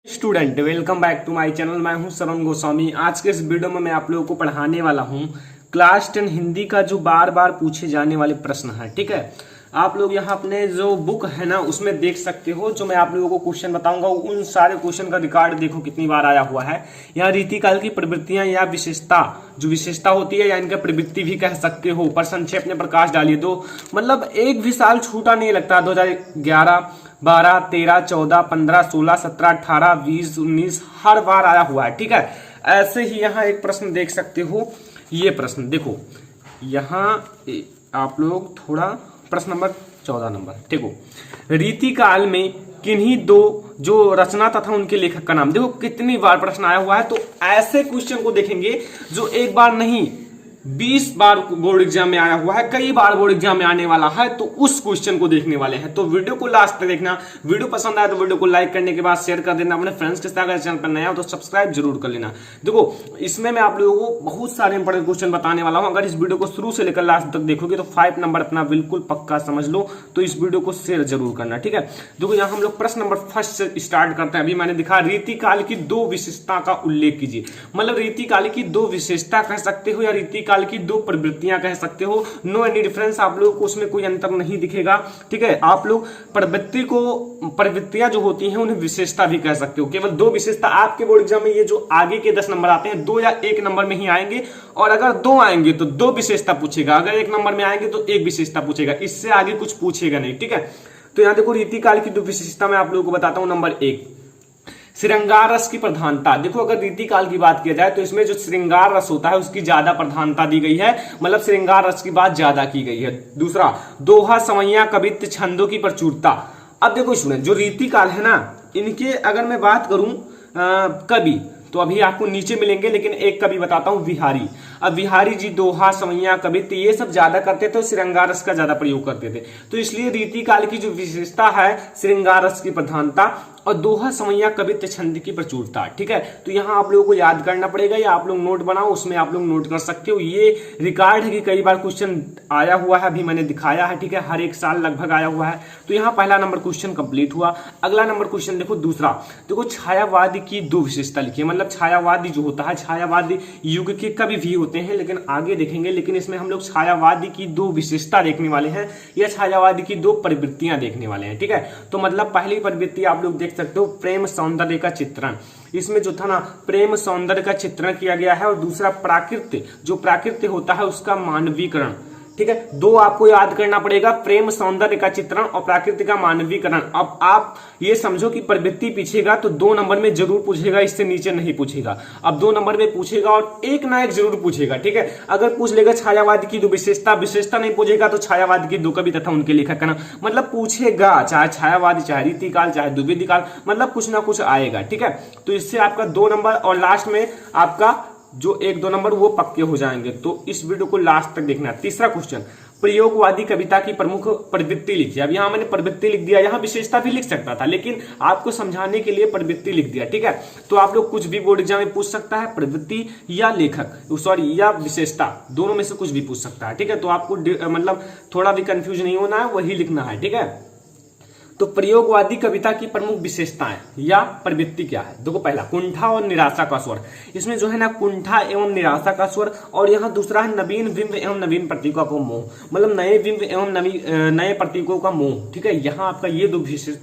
Student welcome back to my channel. मैं हूं सरन गोस्वामी। आज के इस वीडियो में मैं आप लोगों को पढ़ाने वाला हूं क्लास 10 हिंदी का जो बार बार पूछे जाने वाले प्रश्न है। ठीक है, आप लोग यहाँ अपने जो बुक है ना उसमें देख सकते हो। जो मैं आप लोगों को क्वेश्चन बताऊंगा उन सारे क्वेश्चन का रिकॉर्ड देखो कितनी बार आया हुआ है। यहाँ रीतिकाल की प्रवृत्तियां या विशेषता, जो विशेषता होती है या इनका प्रवृत्ति भी कह सकते हो, पर संक्षेप में प्रकाश डालिए। तो मतलब एक भी साल छूटा नहीं लगता। 2011, 12, 13, 14, 15, 16, 17, 18, 20, 19 हर बार आया हुआ है। ठीक है, ऐसे ही यहाँ एक प्रश्न देख सकते हो। ये प्रश्न देखो, यहाँ आप लोग थोड़ा प्रश्न नंबर 14 नंबर देखो, रीतिकाल में किन्हीं दो जो रचना तथा उनके लेखक का नाम। देखो कितनी बार प्रश्न आया हुआ है। तो ऐसे क्वेश्चन को देखेंगे जो एक बार नहीं 20 बार बोर्ड एग्जाम में आया हुआ है, कई बार बोर्ड एग्जाम में आने वाला है। तो उस क्वेश्चन को देखने वाले हैं। तो वीडियो को लास्ट तक देखना। वीडियो पसंद आया तो वीडियो को लाइक करने के बाद शेयर कर देना अपने फ्रेंड्स के साथ। अगर चैनल पर नया हो तो सब्सक्राइब जरूर कर लेना। देखो इसमें मैं आप लोगों को बहुत सारे इंपॉर्टेंट क्वेश्चन बताने वाला हूं। अगर इस वीडियो को शुरू से लेकर लास्ट तक देखोगे तो 5 नंबर अपना बिल्कुल पक्का समझ लो। तो इस वीडियो को शेयर जरूर करना। ठीक है, देखो यहाँ हम लोग प्रश्न नंबर 1 से स्टार्ट करते हैं। अभी मैंने दिखा रीतिकाल की 2 विशेषता का उल्लेख कीजिए। मतलब रीतिकाल की 2 विशेषता कह सकते हो या रीतिकाल की 2 प्रवृत्तियां कह सकते हो। नो एनी डिफरेंस, आप लोगों को उसमें कोई अंतर नहीं दिखेगा। ठीक है, आप लोग प्रवृत्तियां जो होती हैं उन्हें विशेषता भी कह सकते हो। केवल 2 विशेषता आपके बोर्ड एग्जाम में, ये जो आगे के 10 नंबर आते हैं 2 या 1 नंबर में ही आएंगे। और अगर 2 आएंगे तो 2 विशेषता पूछेगा, अगर 1 नंबर में आएंगे तो 1 विशेषता पूछेगा, इससे आगे कुछ पूछेगा नहीं। ठीक है, तो यहां देखो रीतिकाल की 2 विशेषता मैं आप लोगों को बताता हूं। नंबर 1, श्रृंगार रस की प्रधानता। देखो अगर रीतिकाल की बात किया जाए तो इसमें जो श्रृंगार रस होता है उसकी ज्यादा प्रधानता दी गई है। मतलब श्रृंगार रस की बात ज्यादा की गई है। दूसरा, दोहा, समैया, कवित्व, छंदों की प्रचुरता। अब देखो इसमें जो रीतिकाल है ना, इनके अगर मैं बात करूं कवि, तो अभी आपको नीचे मिलेंगे, लेकिन एक कवि बताता हूं, बिहारी। अब बिहारी जी दोहा, समैया, कवित्व ये सब ज्यादा करते थे, श्रृंगार रस का ज्यादा प्रयोग करते थे। तो इसलिए रीतिकाल की जो विशेषता है श्रृंगार रस की प्रधानता और दोहा, समैया, कवित्व, छंद की प्रचुरता। ठीक है, तो यहाँ आप लोगों को याद करना पड़ेगा या आप लोग नोट बनाओ, उसमें आप लोग नोट कर सकते हो। ये रिकॉर्ड है कि कई बार क्वेश्चन आया हुआ है, अभी मैंने दिखाया है। ठीक है, हर एक साल लगभग आया हुआ है। तो यहाँ पहला नंबर क्वेश्चन कंप्लीट हुआ। अगला नंबर क्वेश्चन देखो, दूसरा देखो, छायावादी की 2 विशेषता लिखिए। मतलब छायावादी जो होता है, छायावादी युग के कवि भी होते हैं, लेकिन आगे देखेंगे। लेकिन इसमें हम लोग छायावादी की 2 विशेषता देखने वाले हैं या छायावादी की 2 प्रवृत्तियां देखने वाले हैं। ठीक है, तो मतलब पहली प्रवृत्ति आप लोग देख सकते हो, प्रेम सौंदर्य का चित्रण। इसमें जो था ना प्रेम सौंदर्य का चित्रण किया गया है। और दूसरा प्राकृत्य, जो प्राकृत्य होता है उसका मानवीकरण। ठीक है, 2 आपको याद करना पड़ेगा, प्रेम सौंदर्य का चित्रण और प्राकृतिक का मानवीकरण। अब आप ये समझो कि प्रवृत्ति पूछेगा तो 2 नंबर में जरूर पूछेगा, इससे नीचे नहीं पूछेगा। अब 2 नंबर में पूछेगा और एक ना एक जरूर पूछेगा। ठीक है, अगर पूछ लेगा छायावाद की 2 विशेषता नहीं पूछेगा तो छायावाद की 2 कवि तथा उनके लेखक का नाम। मतलब पूछेगा, चाहे छायावादी, चाहे रीतिकाल, चाहे द्विवेदीकाल, मतलब कुछ ना कुछ आएगा। ठीक है, तो इससे आपका 2 नंबर और लास्ट में आपका जो 1-2 नंबर वो पक्के हो जाएंगे। तो इस वीडियो को लास्ट तक देखना। तीसरा क्वेश्चन, प्रयोगवादी कविता की प्रमुख प्रवृत्ति लिखिए। अब यहाँ मैंने प्रवृत्ति लिख दिया, यहाँ विशेषता भी लिख सकता था, लेकिन आपको समझाने के लिए प्रवृत्ति लिख दिया। ठीक है, तो आप लोग कुछ भी बोर्ड एग्जाम में पूछ सकता है, प्रवृत्ति या लेखक, सॉरी या विशेषता, दोनों में से कुछ भी पूछ सकता है। ठीक है, तो आपको मतलब थोड़ा भी कंफ्यूज नहीं होना है, वही लिखना है। ठीक है, तो प्रयोगवादी कविता की प्रमुख विशेषताएं या प्रवृत्ति क्या है। देखो पहला, कुंठा और निराशा का स्वर। इसमें जो है ना कुंठा एवं निराशा का स्वर। और यहाँ दूसरा है नवीन बिंब एवं नवीन प्रतीकों का मोह। मतलब नए बिंब एवं नए प्रतीकों का मोह। ठीक है, यहाँ आपका ये 2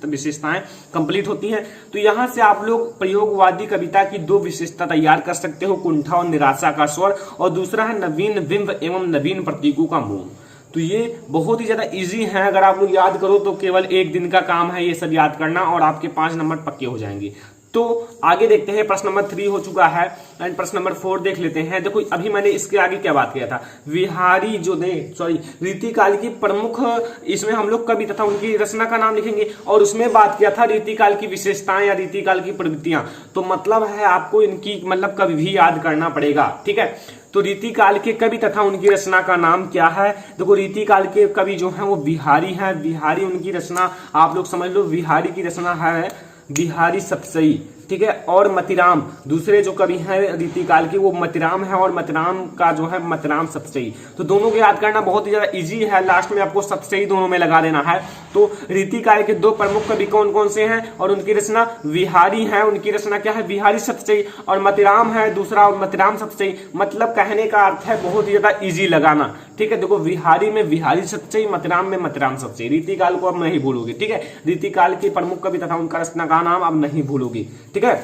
विशेषताएं कंप्लीट होती हैं। तो यहाँ से आप लोग प्रयोगवादी कविता की 2 विशेषता तैयार कर सकते हो, कुंठा और निराशा का स्वर, और दूसरा है नवीन बिंब एवं नवीन प्रतीकों का मोह। तो ये बहुत ही ज्यादा इजी है, अगर आप लोग याद करो तो केवल 1 दिन का काम है ये सब याद करना और आपके 5 नंबर पक्के हो जाएंगे। तो आगे देखते हैं, प्रश्न नंबर 3 हो चुका है एंड प्रश्न नंबर 4 देख लेते हैं। देखो अभी मैंने इसके आगे क्या बात किया था, बिहारी जो रीतिकाल की प्रमुख, इसमें हम लोग कवि तथा उनकी रचना का नाम लिखेंगे। और उसमें बात किया था रीतिकाल की विशेषताएं या रीतिकाल की प्रवृत्तियां। तो मतलब है आपको इनकी मतलब कवि भी याद करना पड़ेगा। ठीक है, तो रीतिकाल के कवि तथा उनकी रचना का नाम क्या है। देखो रीतिकाल के कवि जो हैं वो बिहारी हैं। बिहारी उनकी रचना आप लोग समझ लो, बिहारी की रचना है बिहारी सतसई। ठीक है, और मतिराम, दूसरे जो कवि हैं रीतिकाल के वो मतिराम है, और मतिराम का जो है मतिराम सतसई। तो दोनों को याद करना बहुत ही ज्यादा इजी है, लास्ट में आपको सतसई दोनों में लगा देना है। तो रीतिकाल के दो प्रमुख कवि कौन कौन से हैं और उनकी रचना, बिहारी है, उनकी रचना क्या है, बिहारी सतसई, और मतिराम है दूसरा, और मतिराम सतसई। मतलब कहने का अर्थ है बहुत ही ज्यादा इजी लगाना, ठीक है। देखो बिहारी में बिहारी सतसई, मतिराम में मतिराम सतसई। रीतिकाल को अब नहीं भूलोगे, ठीक है। रीतिकाल के प्रमुख कवि तथा उनका रचना का नाम अब नहीं भूलोगे, ठीक है।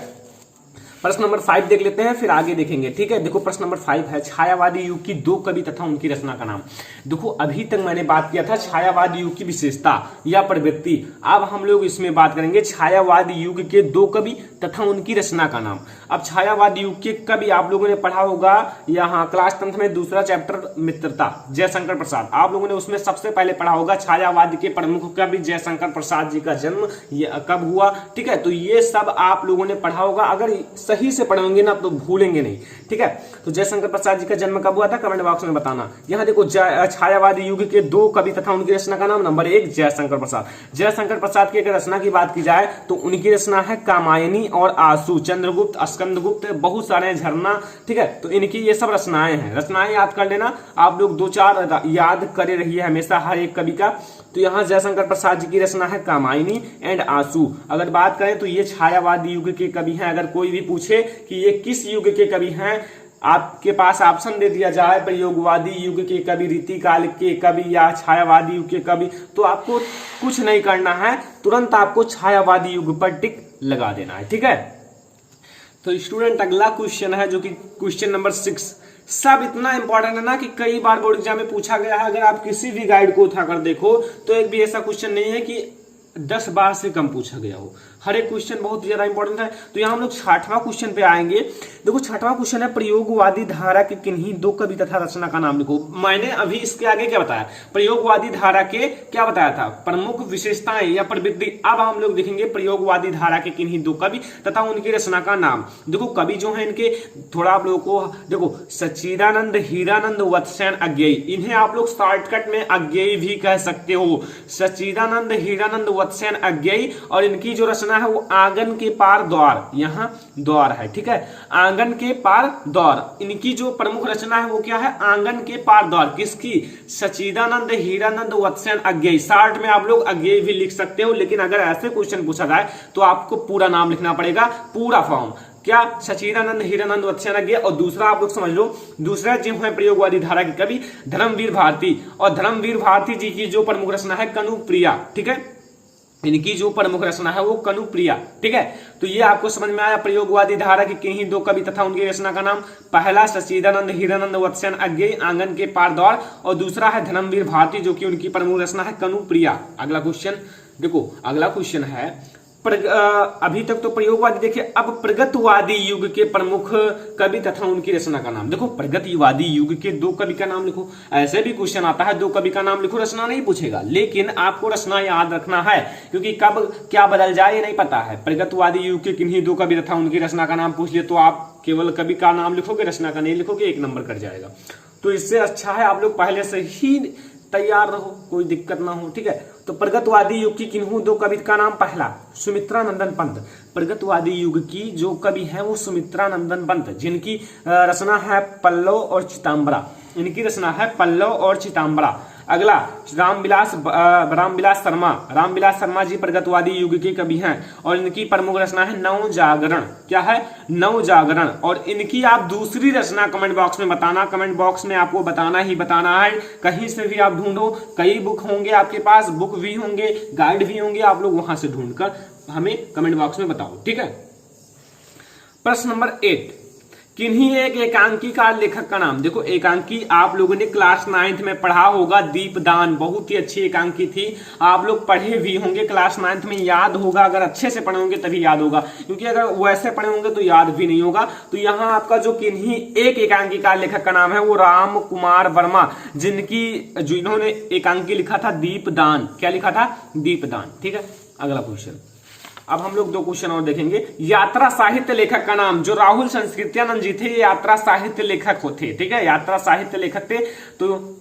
प्रश्न नंबर 5 देख लेते हैं, फिर आगे देखेंगे, ठीक है। देखो प्रश्न नंबर 5 है, छायावादी युग की दो कवि तथा उनकी रचना का नाम। देखो अभी तक मैंने बात किया था छायावादी युग की विशेषता या प्रवृत्ति, अब हम लोग इसमें बात करेंगे छायावादी युग के दो कवि तथा उनकी रचना का नाम। अब छायावादी युग के कवि आप लोगों ने पढ़ा होगा यहाँ क्लास 10th में दूसरा चैप्टर मित्रता, जयशंकर प्रसाद। आप लोगों ने उसमें सबसे पहले पढ़ा होगा छायावाद के प्रमुख कवि जयशंकर प्रसाद जी का जन्म कब हुआ, ठीक है। तो ये सब आप लोगों ने पढ़ा होगा, अगर सही से पढ़ेंगे ना तो भूलेंगे नहीं, ठीक है। तो जयशंकर प्रसाद जी का जन्म कब हुआ था, कमेंट बॉक्स में बताना। यहाँ देखो छायावादी युग के दो कवि तथा उनकी रचना का नाम, नंबर 1 जयशंकर प्रसाद। जयशंकर प्रसाद की अगर रचना की बात की जाए तो उनकी रचना है कामायनी और आंसू, चंद्रगुप्त, स्कंदगुप्त, बहुत सारे झरना, ठीक है। तो इनकी ये सब रचनाएं हैं, रचनाएं याद कर लेना आप लोग, 2-4 याद करे रहिए हमेशा हर एक कवि का। तो यहाँ जयशंकर प्रसाद जी की रचना है कामायनी एंड आंसू। अगर बात करें तो ये छायावादी युग के कवि हैं। अगर कोई भी पूछे कि ये किस युग के कवि हैं, आपके पास ऑप्शन दे दिया जाए प्रयोगवादी युग के कवि, रीतिकाल के कवि या छायावादी युग के कवि, तो आपको कुछ नहीं करना है, तुरंत आपको छायावादी युग पर टिक लगा देना है, ठीक है। तो स्टूडेंट अगला क्वेश्चन है जो कि क्वेश्चन नंबर 6। सब इतना इंपॉर्टेंट है ना कि कई बार बोर्ड एग्जाम में पूछा गया है। अगर आप किसी भी गाइड को उठाकर देखो तो एक भी ऐसा क्वेश्चन नहीं है कि 10 बार से कम पूछा गया हो, हर एक क्वेश्चन बहुत ज्यादा इंपॉर्टेंट है। तो यहाँ हम लोग 6वां क्वेश्चन पे आएंगे। देखो 6वां क्वेश्चन है, प्रयोगवादी धारा के किन्हीं दो कवि तथा रचना का नाम लिखो। मैंने अभी इसके आगे क्या बताया, प्रयोगवादी धारा के क्या बताया था, प्रमुख विशेषताएं या प्रवृत्ति। अब हम लोग देखेंगे प्रयोगवादी धारा के किन्हीं दो कवि तथा उनकी रचना का नाम। देखो कवि जो है इनके थोड़ा आप लोगों को देखो, सच्चिदानंद, हीरानंद, वत्ससेन, अज्ञेयी। इन्हें आप लोग शॉर्टकट में अज्ञेयी भी कह सकते हो। सच्चिदानंद, हीरानंद, वत्ससेन, अज्ञेयी। और इनकी जो रचना है वो आंगन के पार द्वार, यहाँ द्वार है, ठीक है, आंगन के पार द्वार। इनकी जो प्रमुख रचना है वो क्या है, आंगन के पार द्वार। किसकी, सच्चिदानंद, हीरानंद, वत्ससेन, अज्ञेयी। शॉर्ट में आप लोग अज्ञेयी भी लिख सकते हो, लेकिन अगर ऐसे क्वेश्चन पूछा जाए तो आपको पूरा नाम लिखना पड़ेगा, पूरा फॉर्म। क्या, सच्चिदानंद, हीरानंद, वत्ससेन, अज्ञेयी। और दूसरा आप लोग समझ लो, दूसरा जो है प्रयोगवादी धारा के कवि धर्मवीर भारती। और धर्मवीर भारती जी की जो प्रमुख रचना है कनुप्रिया, ठीक है। इनकी जो प्रमुख रचना है वो कनुप्रिया, ठीक है। तो ये आपको समझ में आया प्रयोगवादी धारा के किन्हीं दो कवि तथा उनकी रचना का नाम। पहला सच्चिदानंद, हीरानंद, वत्ससेन, अज्ञेयी, आंगन के पार द्वार। और दूसरा है धर्मवीर भारती जो कि उनकी प्रमुख रचना है कनुप्रिया। अगला क्वेश्चन देखो, अगला क्वेश्चन है अभी तक तो प्रयोगवादी देखिए, अब प्रगतवादी युग के प्रमुख कवि तथा उनकी रचना का नाम। देखो प्रगतवादी युग के दो कवि का नाम लिखो। ऐसे भी क्वेश्चन आता है, दो कवि का नाम लिखो, रचना नहीं पूछेगा, लेकिन आपको रचना याद रखना है क्योंकि कब क्या बदल जाए ये नहीं पता है। प्रगतवादी युग के किन्हीं दो कवि तथा उनकी रचना का नाम पूछ लिए तो आप केवल कवि का नाम लिखोगे, रचना का नहीं लिखोगे, 1 नंबर कट जाएगा। तो इससे अच्छा है आप लोग पहले से ही तैयार रहो, कोई दिक्कत ना हो, ठीक है। तो प्रगतवादी युग की किन्हीं दो कवि का नाम, पहला सुमित्रानंदन पंत। प्रगतवादी युग की जो कवि है वो सुमित्रानंदन पंत, जिनकी रचना है पल्लव और चिताम्बरा। इनकी रचना है पल्लव और चिताम्बरा। अगला रामविलास शर्मा। रामविलास शर्मा जी प्रगतवादी युग के कवि हैं और इनकी प्रमुख रचना है नव जागरण। क्या है, नव जागरण। और इनकी आप दूसरी रचना कमेंट बॉक्स में बताना, कमेंट बॉक्स में आपको बताना ही बताना है, कहीं से भी आप ढूंढो, कई बुक होंगे आपके पास, बुक भी होंगे, गाइड भी होंगे, आप लोग वहां से ढूंढकर हमें कमेंट बॉक्स में बताओ, ठीक है। प्रश्न नंबर 8, किन्हीं एक एकांकी का लेखक का नाम। देखो एकांकी आप लोगों ने क्लास 9th में पढ़ा होगा, दीपदान, बहुत ही अच्छी एकांकी थी, आप लोग पढ़े भी होंगे, क्लास 9th में याद होगा। अगर अच्छे से पढ़े होंगे तभी याद होगा, क्योंकि अगर वैसे पढ़े होंगे तो याद भी नहीं होगा। तो यहाँ आपका जो किन्हीं एक एकांकी का लेखक का नाम है वो राम कुमार वर्मा, जिन्होंने एकांकी लिखा था दीपदान। क्या लिखा था, दीपदान, ठीक है। अगला क्वेश्चन, अब हम लोग 2 क्वेश्चन और देखेंगे। यात्रा साहित्य लेखक का नाम, जो राहुल संस्कृत्यानंद जी थे ये यात्रा साहित्य लेखक थे, ठीक है, यात्रा साहित्य लेखक थे। तो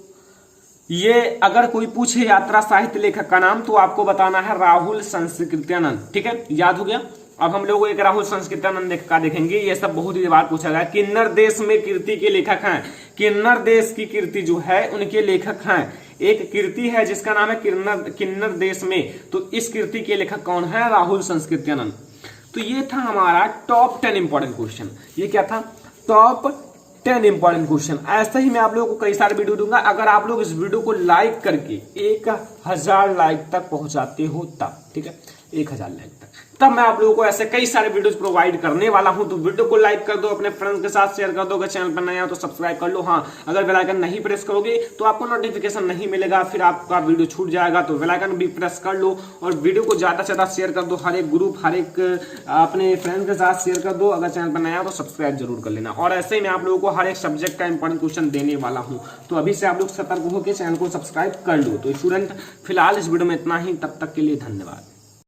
ये अगर कोई पूछे यात्रा साहित्य लेखक का नाम तो आपको बताना है राहुल संस्कृत्यानंद, ठीक है, याद हो गया। अब हम लोग एक राहुल संस्कृत्यानंद का देखेंगे। ये सब बहुत ही बार पूछा गया। किन्नर देश में कीर्ति के लेखक हैं। किन्नर देश की कीर्ति जो है उनके लेखक हैं। एक कीर्ति है जिसका नाम है किन्नर देश में, तो इस कीर्ति के लेखक कौन है? राहुल संस्कृत्यानंद। तो ये था हमारा टॉप 10 इंपॉर्टेंट क्वेश्चन। ये क्या था? Top 10 important question. ऐसे ही मैं आप लोगों को कई सारे वीडियो दूंगा। अगर आप लोग इस वीडियो को लाइक करके 1000 लाइक तक पहुंचाते हो तब, ठीक है, 1000 लाइक तब मैं आप लोगों को ऐसे कई सारे वीडियोस प्रोवाइड करने वाला हूं। तो वीडियो को लाइक कर दो, अपने फ्रेंड्स के साथ शेयर कर दो। अगर चैनल पर नया हो तो सब्सक्राइब कर लो। हाँ, अगर बेल आइकन नहीं प्रेस करोगे तो आपको नोटिफिकेशन नहीं मिलेगा, फिर आपका वीडियो छूट जाएगा। तो बेल आइकन भी प्रेस कर लो और वीडियो को ज्यादा से ज्यादा शेयर कर दो। हर एक ग्रुप, हर एक अपने फ्रेंड्स के साथ शेयर कर दो। अगर चैनल पर नया हो तो सब्सक्राइब जरूर कर लेना। और ऐसे ही मैं आप लोगों को हर एक सब्जेक्ट का इंपॉर्टेंट क्वेश्चन देने वाला हूँ। तो अभी से आप लोग सतर्क होकर चैनल को सब्सक्राइब कर लो। तो स्टूडेंट फिलहाल इस वीडियो में इतना ही। तब तक के लिए धन्यवाद।